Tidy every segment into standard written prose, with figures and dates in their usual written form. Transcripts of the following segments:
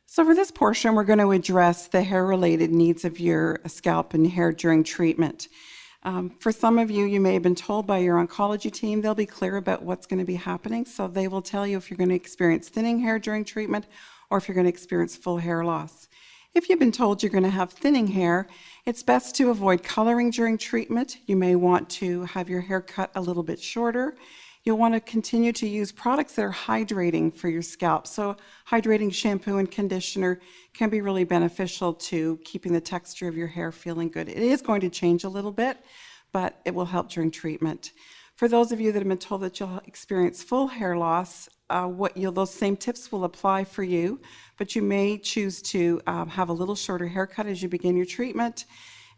So for this portion, we're going to address the hair-related needs of your scalp and hair during treatment. For some of you, you may have been told by your oncology team, they'll be clear about what's going to be happening. So they will tell you if you're going to experience thinning hair during treatment or if you're going to experience full hair loss. If you've been told you're going to have thinning hair, it's best to avoid coloring during treatment. You may want to have your hair cut a little bit shorter. You'll want to continue to use products that are hydrating for your scalp. So hydrating shampoo and conditioner can be really beneficial to keeping the texture of your hair feeling good. It is going to change a little bit, but it will help during treatment. For those of you that have been told that you'll experience full hair loss, those same tips will apply for you, but you may choose to have a little shorter haircut as you begin your treatment.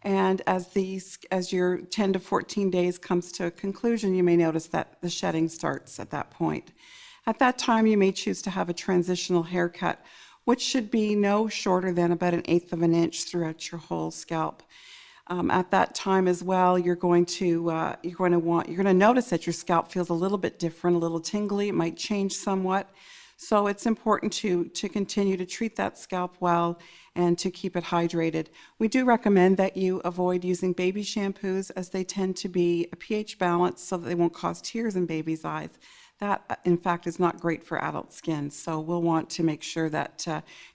And as your 10 to 14 days comes to a conclusion, you may notice that the shedding starts at that point. At that time, you may choose to have a transitional haircut, which should be no shorter than about 1/8 of an inch throughout your whole scalp. At that time as well, you're going to notice that your scalp feels a little bit different, a little tingly. It might change somewhat. So it's important to continue to treat that scalp well and to keep it hydrated. We do recommend that you avoid using baby shampoos as they tend to be a pH balance so that they won't cause tears in babies' eyes. That, in fact, is not great for adult skin. So we'll want to make sure that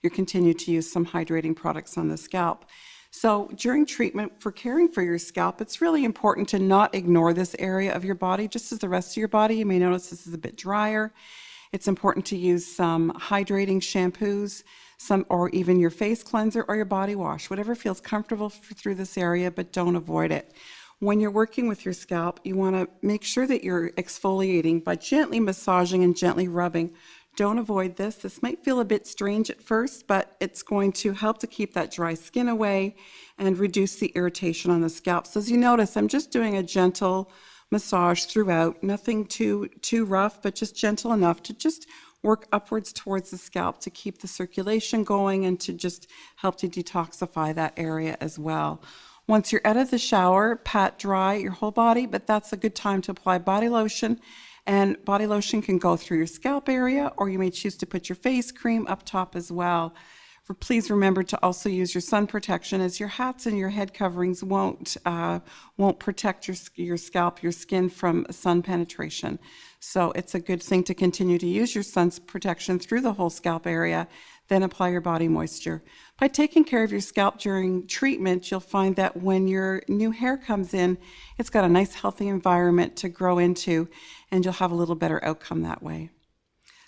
you continue to use some hydrating products on the scalp. So during treatment for caring for your scalp, it's really important to not ignore this area of your body. Just as the rest of your body, you may notice this is a bit drier. It's important to use some hydrating shampoos, or even your face cleanser or your body wash, whatever feels comfortable through this area, but don't avoid it. When you're working with your scalp, you want to make sure that you're exfoliating by gently massaging and gently rubbing. Don't avoid this. This might feel a bit strange at first, but it's going to help to keep that dry skin away and reduce the irritation on the scalp. So as you notice, I'm just doing a gentle massage throughout, nothing too rough, but just gentle enough to just work upwards towards the scalp to keep the circulation going and to just help to detoxify that area as well. Once you're out of the shower, pat dry your whole body, but that's a good time to apply body lotion. And body lotion can go through your scalp area, or you may choose to put your face cream up top as well. Please remember to also use your sun protection, as your hats and your head coverings won't protect your scalp, your skin from sun penetration. So it's a good thing to continue to use your sun's protection through the whole scalp area, then apply your body moisture. By taking care of your scalp during treatment, you'll find that when your new hair comes in, it's got a nice healthy environment to grow into, and you'll have a little better outcome that way.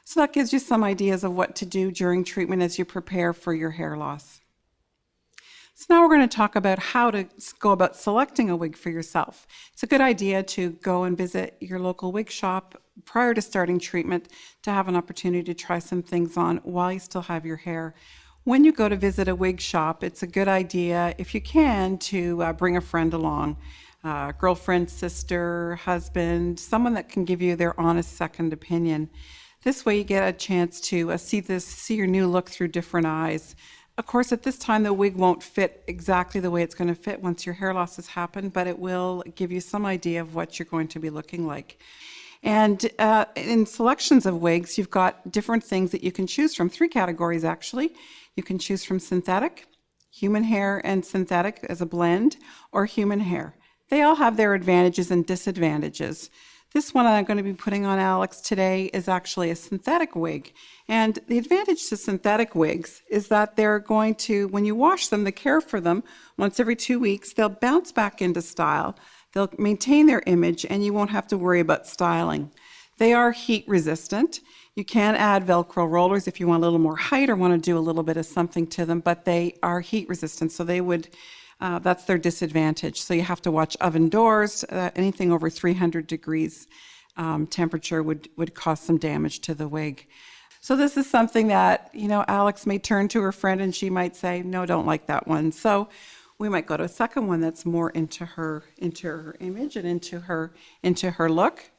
So that gives you some ideas of what to do during treatment as you prepare for your hair loss. So now we're going to talk about how to go about selecting a wig for yourself. It's a good idea to go and visit your local wig shop prior to starting treatment to have an opportunity to try some things on while you still have your hair. When you go to visit a wig shop, it's a good idea, if you can, to bring a friend along. Girlfriend, sister, husband, someone that can give you their honest second opinion. This way you get a chance to see your new look through different eyes. Of course, at this time, the wig won't fit exactly the way it's going to fit once your hair loss has happened, but it will give you some idea of what you're going to be looking like. And in selections of wigs, you've got different things that you can choose from, 3 categories actually. You can choose from synthetic, human hair and synthetic as a blend, or human hair. They all have their advantages and disadvantages. This one I'm going to be putting on Alex today is actually a synthetic wig. And the advantage to synthetic wigs is that they're going to, when you wash them, the care for them, once every 2 weeks, they'll bounce back into style. They'll maintain their image, and you won't have to worry about styling. They are heat resistant. You can add Velcro rollers if you want a little more height or want to do a little bit of something to them, but they are heat resistant, so they would that's their disadvantage. So you have to watch oven doors. Anything over 300 degrees temperature would cause some damage to the wig. So this is something that, Alex may turn to her friend and she might say, no, don't like that one. So we might go to a second one that's more into her image and into her look.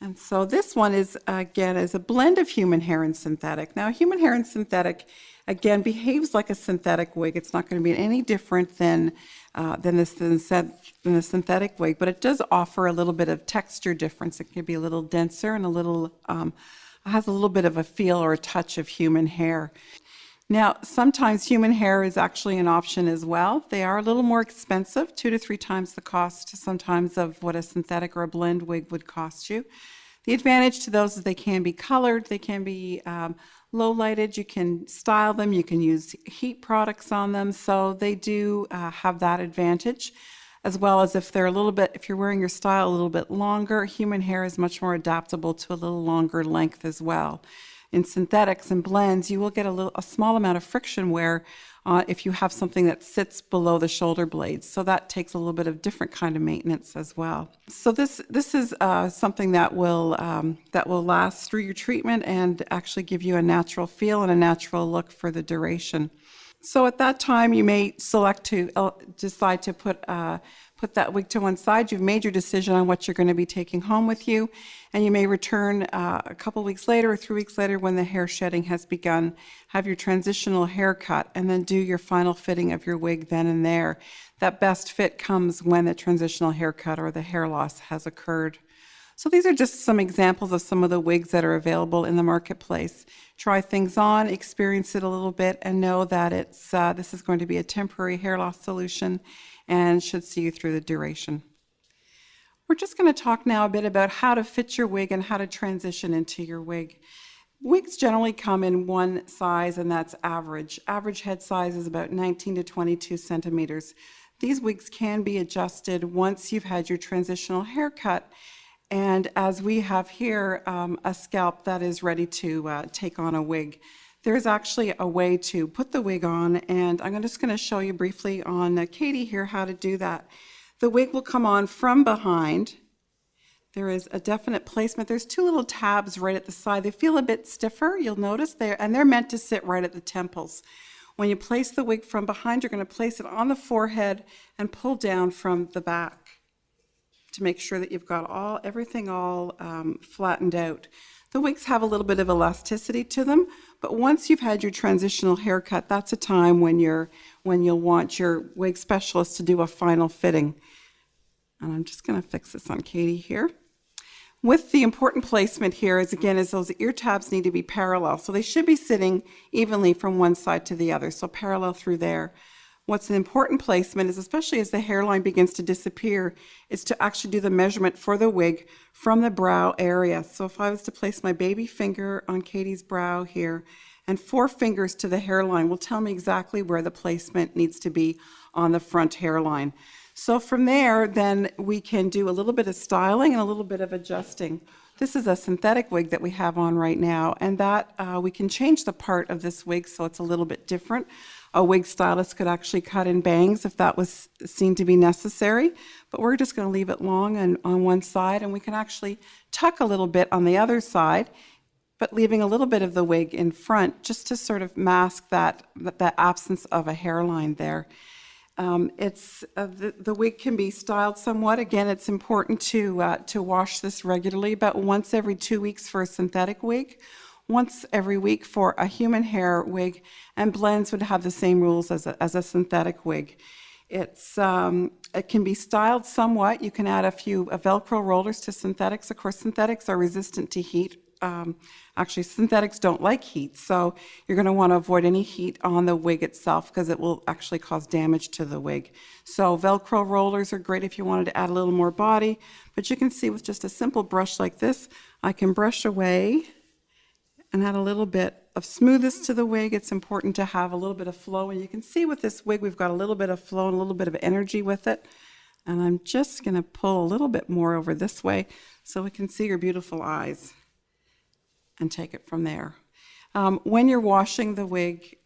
And so this one is, again, is a blend of human hair and synthetic. Now, human hair and synthetic, again, behaves like a synthetic wig. It's not going to be any different than the synthetic wig, but it does offer a little bit of texture difference. It can be a little denser and a little has a little bit of a feel or a touch of human hair. Now, sometimes human hair is actually an option as well. They are a little more expensive, 2 to 3 times the cost sometimes of what a synthetic or a blend wig would cost you. The advantage to those is they can be colored, they can be low lighted, you can style them, you can use heat products on them, so they do have that advantage. As well as if they're a little bit, if you're wearing your style a little bit longer, human hair is much more adaptable to a little longer length as well. In synthetics and blends, you will get a small amount of friction wear if you have something that sits below the shoulder blades. So that takes a little bit of different kind of maintenance as well. So this is something that will last through your treatment and actually give you a natural feel and a natural look for the duration. So at that time, you may select to decide to put that wig to one side. You've made your decision on what you're going to be taking home with you, and you may return a couple weeks later or 3 weeks later when the hair shedding has begun, have your transitional haircut, and then do your final fitting of your wig then and there. That best fit comes when the transitional haircut or the hair loss has occurred. So these are just some examples of some of the wigs that are available in the marketplace. Try things on, experience it a little bit, and know that this is going to be a temporary hair loss solution and should see you through the duration. We're just going to talk now a bit about how to fit your wig and how to transition into your wig. Wigs generally come in one size, and that's average. Average head size is about 19 to 22 centimeters. These wigs can be adjusted once you've had your transitional haircut. And as we have here, a scalp that is ready to take on a wig. There's actually a way to put the wig on, and I'm just going to show you briefly on Katie here how to do that. The wig will come on from behind. There is a definite placement. There's 2 little tabs right at the side. They feel a bit stiffer, you'll notice, and they're meant to sit right at the temples. When you place the wig from behind, you're going to place it on the forehead and pull down from the back to make sure that you've got everything flattened out. The wigs have a little bit of elasticity to them, but once you've had your transitional haircut, that's a time when you'll want your wig specialist to do a final fitting. And I'm just going to fix this on Katie here. With the important placement here is those ear tabs need to be parallel, so they should be sitting evenly from one side to the other, so parallel through there. What's an important placement is, especially as the hairline begins to disappear, is to actually do the measurement for the wig from the brow area. So if I was to place my baby finger on Katie's brow here and 4 fingers to the hairline will tell me exactly where the placement needs to be on the front hairline. So from there, then we can do a little bit of styling and a little bit of adjusting. This is a synthetic wig that we have on right now, and that we can change the part of this wig so it's a little bit different. A wig stylist could actually cut in bangs if that was seen to be necessary, but we're just going to leave it long and on one side, and we can actually tuck a little bit on the other side, but leaving a little bit of the wig in front just to sort of mask that absence of a hairline there. The wig can be styled somewhat. Again, it's important to wash this regularly, about once every 2 weeks for a synthetic wig, once every week for a human hair wig, and blends would have the same rules as a synthetic wig. It can be styled somewhat. You can add a few Velcro rollers to synthetics. Of course, synthetics are resistant to heat. Actually, synthetics don't like heat, so you're going to want to avoid any heat on the wig itself because it will actually cause damage to the wig. So Velcro rollers are great if you wanted to add a little more body, but you can see with just a simple brush like this, I can brush away and add a little bit of smoothness to the wig. It's important to have a little bit of flow, and you can see with this wig we've got a little bit of flow and a little bit of energy with it. And I'm just going to pull a little bit more over this way so we can see your beautiful eyes and take it from there. When you're washing the wig,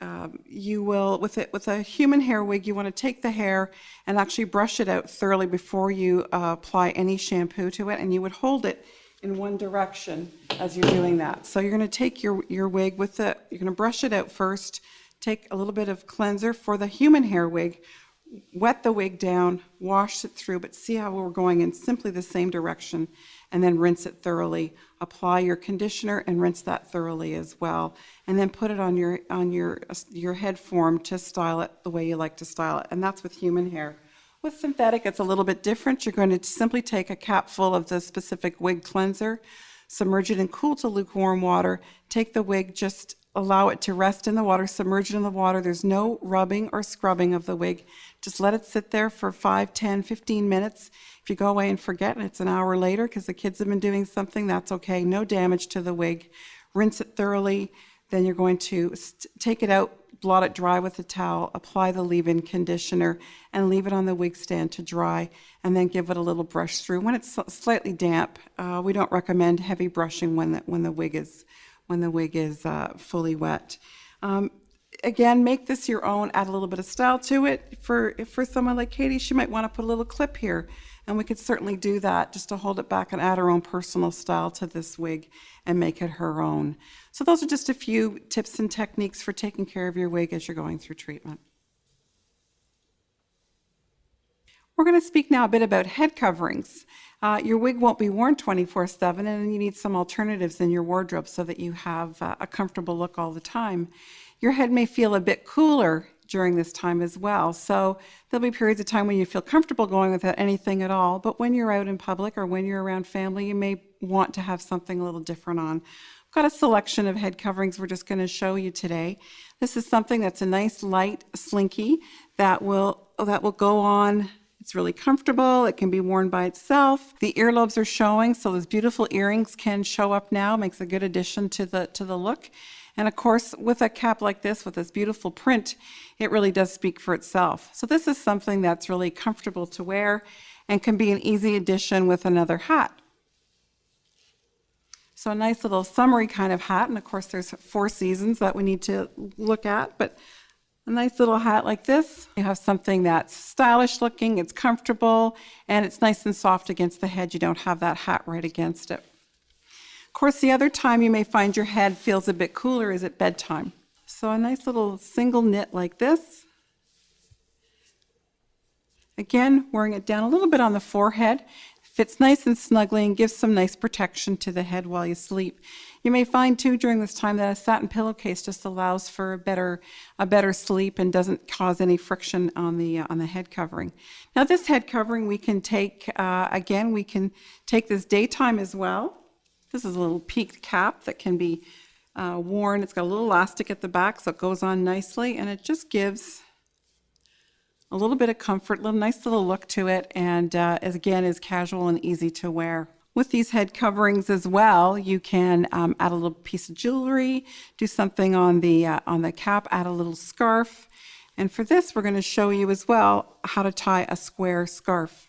you will, with a human hair wig, you want to take the hair and actually brush it out thoroughly before you apply any shampoo to it, and you would hold it in one direction as you're doing that. So you're going to take your wig you're going to brush it out first, take a little bit of cleanser for the human hair wig, wet the wig down, wash it through, but see how we're going in simply the same direction, and then rinse it thoroughly. Apply your conditioner and rinse that thoroughly as well, and then put it on your head form to style it the way you like to style it, and that's with human hair. With synthetic, it's a little bit different. You're going to simply take a cap full of the specific wig cleanser, submerge it in cool to lukewarm water, take the wig, just allow it to rest in the water, submerge it in the water. There's no rubbing or scrubbing of the wig. Just let it sit there for 5, 10, 15 minutes. If you go away and forget and it's an hour later because the kids have been doing something, that's okay. No damage to the wig. Rinse it thoroughly. Then you're going to take it out, blot it dry with a towel, apply the leave-in conditioner, and leave it on the wig stand to dry, and then give it a little brush through. When it's slightly damp, we don't recommend heavy brushing when the wig is fully wet. Again, make this your own, add a little bit of style to it. For someone like Katie, she might want to put a little clip here, and we could certainly do that just to hold it back and add her own personal style to this wig and make it her own. So those are just a few tips and techniques for taking care of your wig as you're going through treatment. We're going to speak now a bit about head coverings. Your wig won't be worn 24/7, and you need some alternatives in your wardrobe so that you have a comfortable look all the time. Your head may feel a bit cooler during this time as well, so there'll be periods of time when you feel comfortable going without anything at all, but when you're out in public or when you're around family, you may want to have something a little different on. I've got a selection of head coverings we're just going to show you today. This is something that's a nice light slinky that will go on. It's really comfortable. It can be worn by itself. The earlobes are showing, so those beautiful earrings can show up now. Makes a good addition to the look. And of course, with a cap like this, with this beautiful print, it really does speak for itself. So this is something that's really comfortable to wear and can be an easy addition with another hat. So a nice little summery kind of hat, and of course there's 4 seasons that we need to look at, but a nice little hat like this. You have something that's stylish looking, it's comfortable, and it's nice and soft against the head. You don't have that hat right against it. Of course, the other time you may find your head feels a bit cooler is at bedtime. So a nice little single knit like this. Again, wearing it down a little bit on the forehead. Fits nice and snugly and gives some nice protection to the head while you sleep. You may find too during this time that a satin pillowcase just allows for a better sleep and doesn't cause any friction on the head covering. Now this head covering we can take, again, we can take this daytime as well. This is a little peaked cap that can be worn. It's got a little elastic at the back so it goes on nicely, and it just gives a little bit of comfort, nice little look to it, and again is casual and easy to wear. With these head coverings as well, you can add a little piece of jewelry, do something on the cap, add a little scarf. And for this, we're going to show you as well how to tie a square scarf.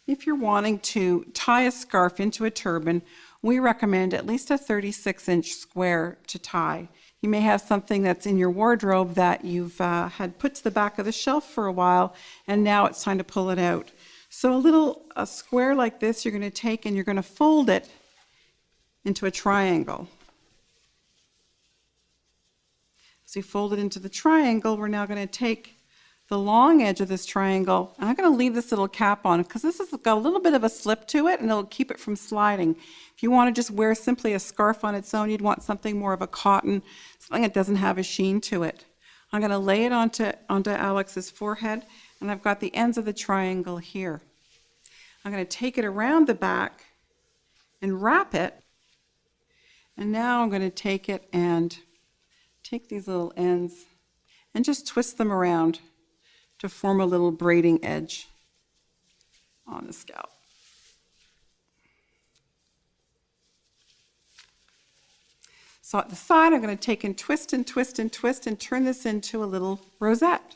If you're wanting to tie a scarf into a turban, we recommend at least a 36-inch square to tie. You may have something that's in your wardrobe that you've had put to the back of the shelf for a while, and now it's time to pull it out. So a square like this, you're going to take and you're going to fold it into a triangle. So you fold it into the triangle. We're now going to take the long edge of this triangle, and I'm going to leave this little cap on because this has got a little bit of a slip to it, and it'll keep it from sliding. If you want to just wear simply a scarf on its own, you'd want something more of a cotton, something that doesn't have a sheen to it. I'm going to lay it onto Alex's forehead, and I've got the ends of the triangle here. I'm going to take it around the back and wrap it, and now I'm going to take it and take these little ends and just twist them around to form a little braiding edge on the scalp. So at the side, I'm going to take and twist and twist and twist and turn this into a little rosette.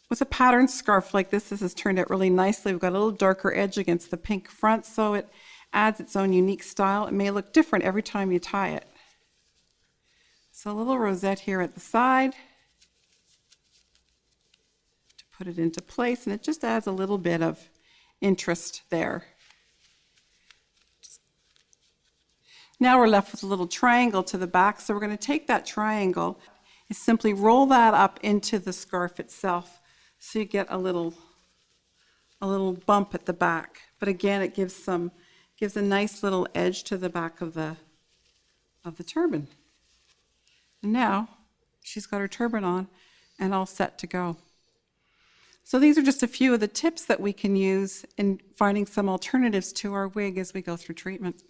With a patterned scarf like this has turned out really nicely. We've got a little darker edge against the pink front, so it adds its own unique style. It may look different every time you tie it. So a little rosette here at the side to put it into place, and it just adds a little bit of interest there. Now we're left with a little triangle to the back, so we're going to take that triangle and simply roll that up into the scarf itself, so you get a little bump at the back. But again, it gives a nice little edge to the back of the turban. And now she's got her turban on and all set to go. So these are just a few of the tips that we can use in finding some alternatives to our wig as we go through treatment.